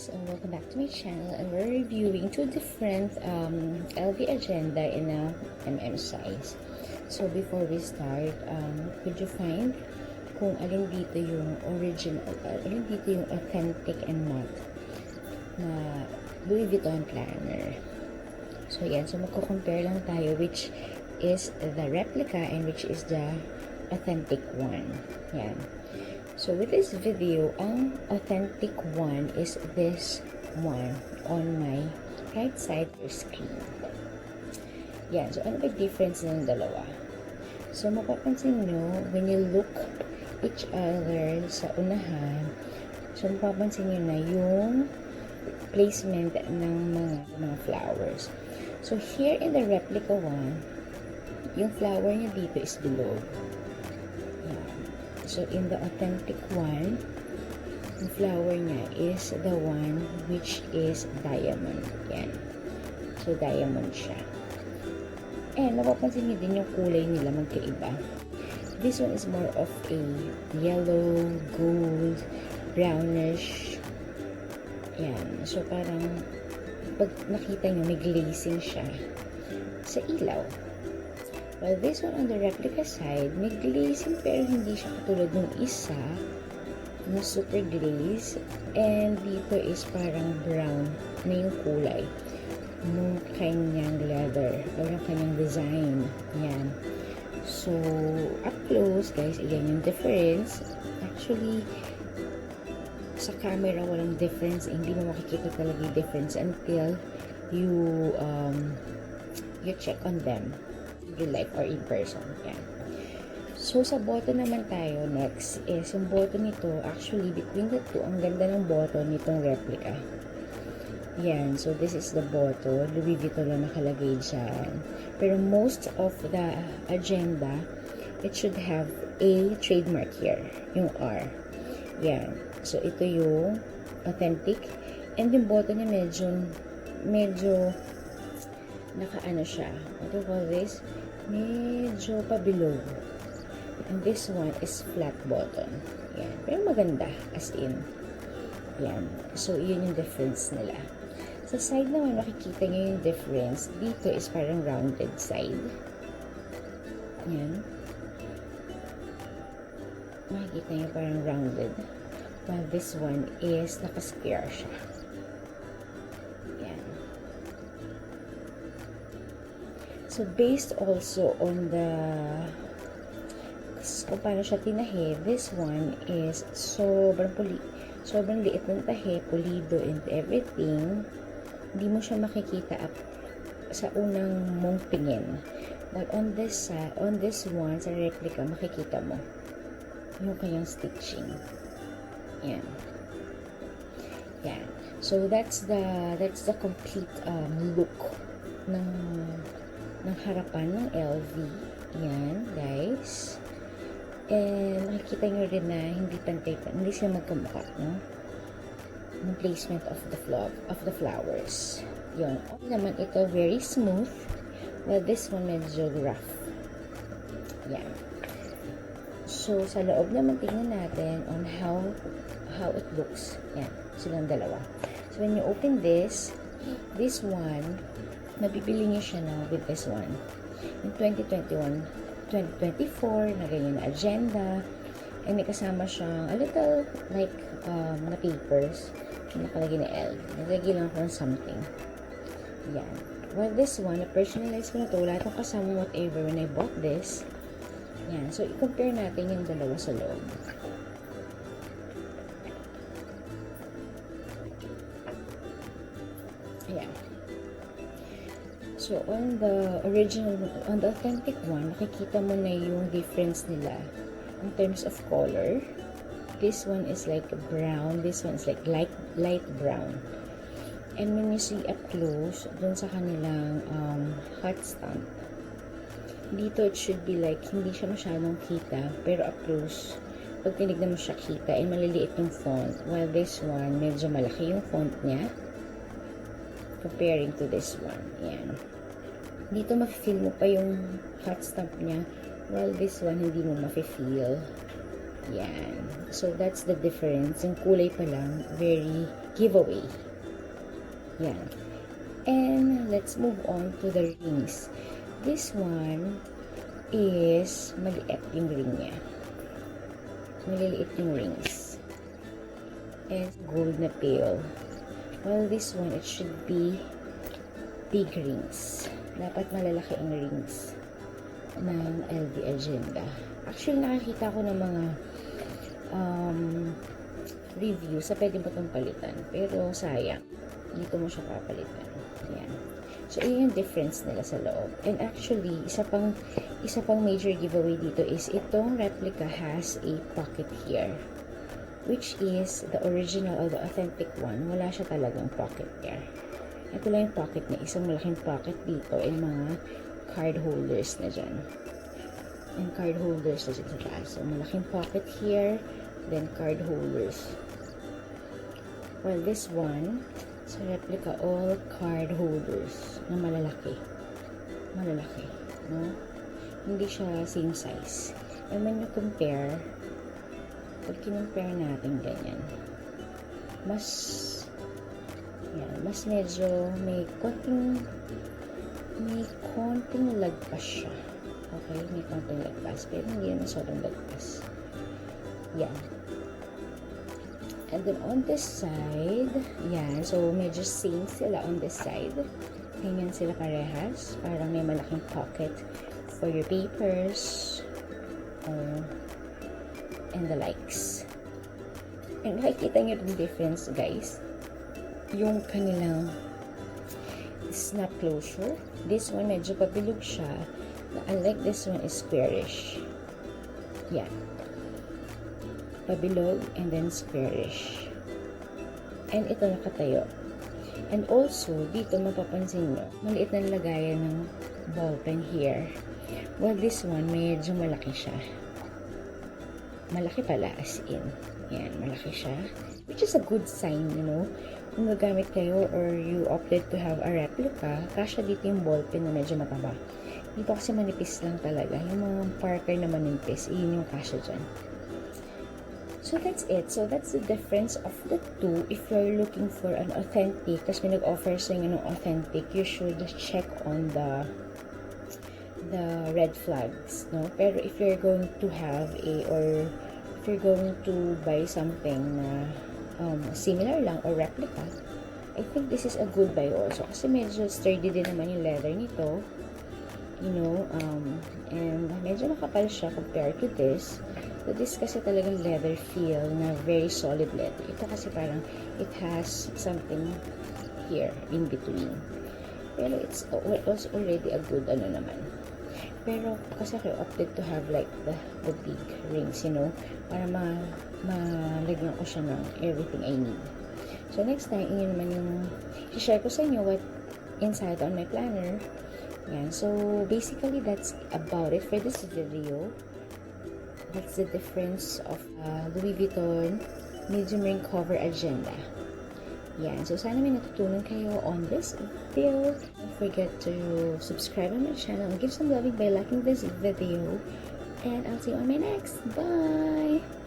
guys, and welcome back to my channel, and we're reviewing two different LV agenda in a size. So before we start, could you find kung alin dito yung original, alin dito yung authentic and matte na Louis Vuitton planner. So yan, so magko-compare lang tayo which is the replica and which is the authentic one. Yan. So with this video, ang authentic one is this one on my right side of your screen. Yan. So ano ba difference ng dalawa? So mapapansin nyo, when you look each other sa unahan, so mapapansin nyo na yung placement ng mga flowers. So here in the replica one, yung flower niya dito is below. So, in the authentic one, yung flower niya is the one which is diamond. Yan. So, diamond siya. And, mapapansin niyo din yung kulay nila magkaiba. This one is more of a yellow, gold, brownish. Yan. So, parang pag nakita niyo, may glazing siya sa ilaw. While this one on the replica side, may glazing pero hindi siya katulad ng isa na super glaze. And dito is parang brown na yung kulay ng kanyang leather o yung kanyang design. Yan. So, up close, guys, ayan yung difference. Actually, sa camera walang difference. Hindi mo makikita talaga yung difference until you check on them real life or in person. Yan. So, sa bottom naman tayo, next is yung bottom nito, actually, between the two, ang ganda ng bottom nitong replica. Yan. So, this is the bottom. Louis Vuitton na nakalagay dyan. Pero most of the agenda, it should have a trademark here. Yung R. Yan. So, ito yung authentic. And yung bottom niya medyo naka-ano siya. What do you call this? Medyo pabilog. And this one is flat bottom. Yan. Pero maganda. As in. Yan. So, yun yung difference nila. Sa side naman, makikita nyo yung difference. Dito is parang rounded side. Yan. Makikita nyo parang rounded. While this one is naka-square siya. So, based also on the kung paano siya tinahe, this one is sobrang liit ng tahe, pulido and everything. Hindi mo siya makikita up sa unang mong tingin. But on this one, sa replica, makikita mo yung kanyang stitching. Yan. Yan. So, that's the complete look ng harapan ng LV. Yan, guys. And makikita nyo rin na hindi pantay pa, hindi sila magkamukha, no? Yung placement of the flowers. Yun. Okay naman ito, very smooth. Well, this one medyo rough. Yan. So, sa loob naman tingnan natin on how it looks. Yan. Silang dalawa. So, when you open this one, mabibili niyo siya na with this one. In 2021, 2024, na ganyan na agenda. And may kasama siyang a little like na papers. Nakalagay na L. Naglagay lang ako ng something. Yan. Well, this one, na-personalize ko na to. Wala itong kasama whatever when I bought this. Yan. So, i-compare natin yung dalawa sa loob. Ayan. So, on the authentic one, makikita mo na yung difference nila in terms of color. This one is like brown. This one is like light brown. And when you see up close, dun sa kanilang heart stamp, dito it should be like, hindi siya masyadong kita, pero up close, pag tinignan mo siya kita, ay maliliit yung font. While this one, medyo malaki yung font niya, comparing to this one. Yan. Dito mafe-feel mo pa yung hot stamp niya, while this one hindi mo mafe-feel. Yan. So, that's the difference. Yung kulay pa lang, very giveaway. Yan. And, let's move on to the rings. This one is maliit yung ring niya. Maliliit yung rings. And, gold na pale. Well, this one, it should be big rings. Dapat malalaki ang rings ng LV Agenda. Actually, nakakita ko ng mga reviews sa pwede mo itong palitan. Pero, sayang. Dito mo siya papalitan. Ayan. So, yun yung difference nila sa loob. And actually, isa pang major giveaway dito is itong replica has a pocket here. Which is the original or the authentic one. Wala siya talagang pocket here. Ito lang yung pocket niya. Isang malaking pocket dito and mga card holders na dyan. And card holders na dyan sa taas. So, malaking pocket here. Then, card holders. Well, this one, sa replica, all card holders na malalaki. Malalaki. No? Hindi siya same size. And when you compare, pag kinumpare natin ganyan, mas medyo may konting lagpas siya. Okay? May konting lagpas. Pero hindi naman sobrang lagpas. Yan. And then on this side, yan. So, medyo same sila on this side. Ganyan sila parehas. Parang may malaking pocket for your papers. And the likes. And makikita nyo yung difference, guys. Yung kanilang snap closure. This one, medyo pabilog siya. Unlike this one is squarish. Yeah. Pabilog and then squarish. And ito nakatayo. And also, dito mapapansin nyo, maliit na lagayan ng ballpen here. Well, this one, medyo malaki siya. Malaki pala, as in. Yan, malaki siya. Which is a good sign, you know. Kung gagamit kayo or you opted to have a replica, kasya dito yung ballpen na medyo mataba. Dito kasi manipis lang talaga. Yung mga Parker na manipis, yun yung kasya dyan. So, that's it. So, that's the difference of the two. If you're looking for an authentic, kasi may nag-offer sa inyo ng authentic, you should check on the red flags, no? Pero if you're going to have or if you're going to buy something na similar lang or replica, I think this is a good buy also. Kasi medyo sturdy din naman yung leather nito. You know, and medyo makapal siya compared to this. So, this kasi talagang leather feel na very solid leather. Ito kasi parang it has something here in between. Pero it's already a good ano naman. Pero kasi ako opted to have like the big rings, you know, para malagyan ko siya ng everything I need. So, next time, yun naman yung i-share ko sa inyo what inside on my planner. Yan. So, basically, that's about it for this video. That's the difference of Louis Vuitton medium ring cover agenda. Yan. So, sana may natutunan kayo on this video. Don't forget to subscribe on my channel and give some loving by liking this video. And I'll see you on my next. Bye!